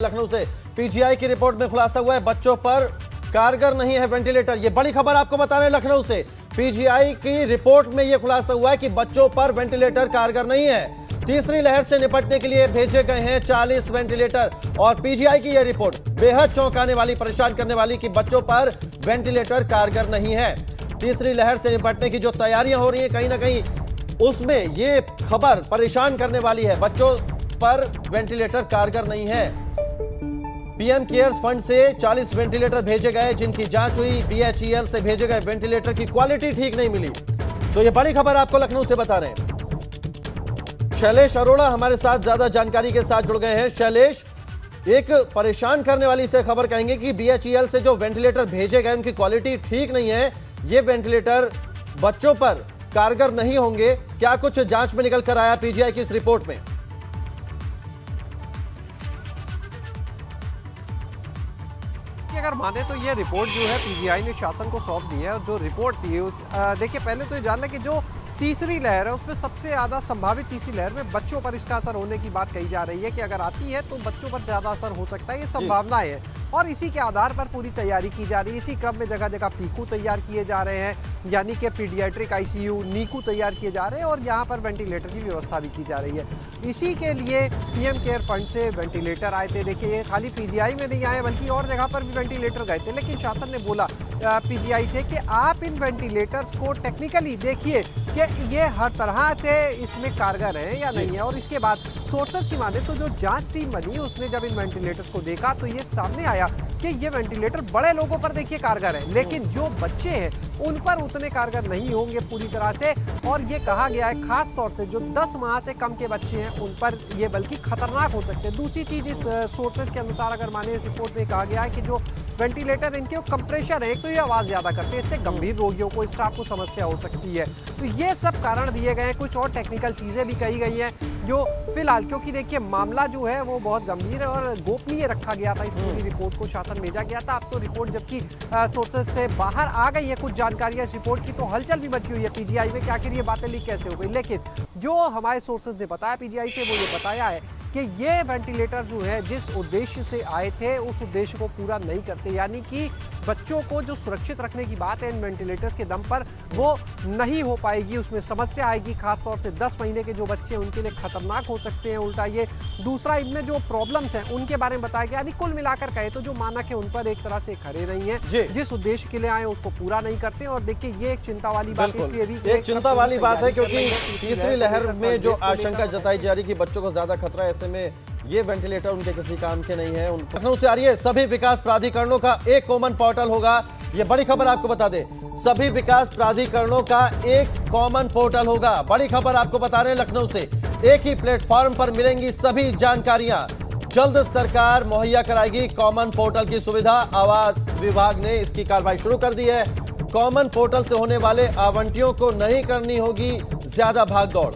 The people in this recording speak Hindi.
लखनऊ से पीजीआई की रिपोर्ट में खुलासा हुआ है, बच्चों पर कारगर नहीं है वेंटिलेटर। ये बड़ी खबर आपको बता रहे हैं लखनऊ से। पीजीआई की रिपोर्ट में यह खुलासा हुआ है कि बच्चों पर वेंटिलेटर कारगर नहीं है। तीसरी लहर से निपटने के लिए भेजे गए हैं 40 वेंटिलेटर और पीजीआई की यह रिपोर्ट बेहद चौंकाने वाली, परेशान करने वाली कि बच्चों पर वेंटिलेटर कारगर नहीं है। तीसरी लहर से निपटने की जो तैयारियां हो रही हैं, कहीं ना कहीं उसमें ये खबर परेशान करने वाली है। बच्चों पर वेंटिलेटर कारगर नहीं है। पीएम केयर्स फंड से 40 वेंटिलेटर भेजे गए, जिनकी जांच हुई। बीएचईएल से भेजे गए वेंटिलेटर की क्वालिटी ठीक नहीं मिली। तो ये बड़ी खबर आपको लखनऊ से बता रहे हैं। शैलेश अरोड़ा हमारे साथ ज्यादा जानकारी के साथ जुड़ गए हैं। शैलेश, एक परेशान करने वाली से खबर कहेंगे कि बीएचईएल से जो वेंटिलेटर भेजे गए उनकी क्वालिटी ठीक नहीं है। ये वेंटिलेटर बच्चों पर कारगर नहीं होंगे। क्या कुछ जांच में निकल कर आया पीजीआई की इस रिपोर्ट में? अगर माने तो ये रिपोर्ट जो है पीजीआई ने शासन को सौंप दी है। और जो रिपोर्ट थी देखिए, पहले तो ये जान लें कि जो तीसरी लहर है उसमें सबसे ज़्यादा संभावित तीसरी लहर में बच्चों पर इसका असर होने की बात कही जा रही है कि अगर आती है तो बच्चों पर ज़्यादा असर हो सकता है, ये संभावनाएं है। और इसी के आधार पर पूरी तैयारी की जा रही है। इसी क्रम में जगह जगह पीकू तैयार किए जा रहे हैं, यानी कि पीडियाट्रिक आईसीयू, नीकू तैयार किए जा रहे हैं और यहाँ पर वेंटिलेटर की व्यवस्था भी की जा रही है। इसी के लिए पीएम केयर फंड से वेंटिलेटर आए थे। देखिए, ये खाली पीजीआई में नहीं आए बल्कि और जगह पर भी वेंटिलेटर गए थे। लेकिन शासन ने बोला पीजीआई से कि आप इन वेंटिलेटर्स को टेक्निकली देखिए कि ये हर तरह से इसमें कारगर है या नहीं है। और इसके बाद सोर्सेस की माने तो जो जांच टीम बनी उसने जब इन वेंटिलेटर्स को देखा तो ये सामने आया कि ये वेंटिलेटर बड़े लोगों पर देखिए कारगर है, लेकिन जो बच्चे हैं उन पर उतने कारगर नहीं होंगे पूरी तरह से। और ये कहा गया है खास तौर से जो 10 माह से कम के बच्चे हैं उन पर ये बल्कि खतरनाक हो सकते हैं। दूसरी चीज, इस सोर्सेस के अनुसार अगर माने इस रिपोर्ट में कहा गया है कि जो वेंटिलेटर इनके कंप्रेशर है, एक तो ये आवाज़ ज़्यादा करते हैं, इससे गंभीर रोगियों को, स्टाफ को समस्या हो सकती है। तो ये सब कारण दिए गए हैं। कुछ और टेक्निकल चीज़ें भी कही गई हैं जो फिलहाल, क्योंकि देखिए मामला जो है वो बहुत गंभीर है और गोपनीय रखा गया था। इस पूरी रिपोर्ट को शासन भेजा गया था। अब तो रिपोर्ट जबकि सोर्सेस से बाहर आ गई है कुछ जानकारियां इस रिपोर्ट की, तो हलचल भी मची हुई है पीजीआई में कि आखिर ये बातें लीक कैसे हो गई। लेकिन जो हमारे सोर्सेस ने बताया पीजीआई से, वो ये बताया है कि ये वेंटिलेटर जो है जिस उद्देश्य से आए थे उस उद्देश्य को पूरा नहीं करते, यानी कि बच्चों को जो सुरक्षित रखने की बात है इन वेंटिलेटर्स के दम पर वो नहीं हो पाएगी। उसमें समस्या आएगी। खासतौर से 10 महीने के जो बच्चे हैं उनके लिए खतरनाक हो सकते हैं उल्टा ये। दूसरा, इनमें जो प्रॉब्लम्स हैं उनके बारे में बताया गया। यानी कुल मिलाकर कहे तो जो मानक है उन पर एक तरह से खड़े नहीं है, जिस उद्देश्य के लिए आए उसको पूरा नहीं करते। और देखिए, ये एक चिंता वाली बात है। इसलिए भी एक चिंता वाली बात है क्योंकि तीसरी लहर में जो आशंका जताई जा रही कि बच्चों को ज्यादा खतरा है, ऐसे में ये वेंटिलेटर उनके किसी काम के नहीं है। लखनऊ से आ रही है, सभी विकास प्राधिकरणों का एक कॉमन पोर्टल होगा। ये बड़ी खबर आपको बता दें, सभी विकास प्राधिकरणों का एक कॉमन पोर्टल होगा। बड़ी खबर आपको बता रहे हैं लखनऊ से। एक ही प्लेटफॉर्म पर मिलेंगी सभी जानकारियां। जल्द सरकार मुहैया कराएगी कॉमन पोर्टल की सुविधा। आवास विभाग ने इसकी कार्रवाई शुरू कर दी है। कॉमन पोर्टल से होने वाले आवंटियों को नहीं करनी होगी ज्यादा भागदौड़।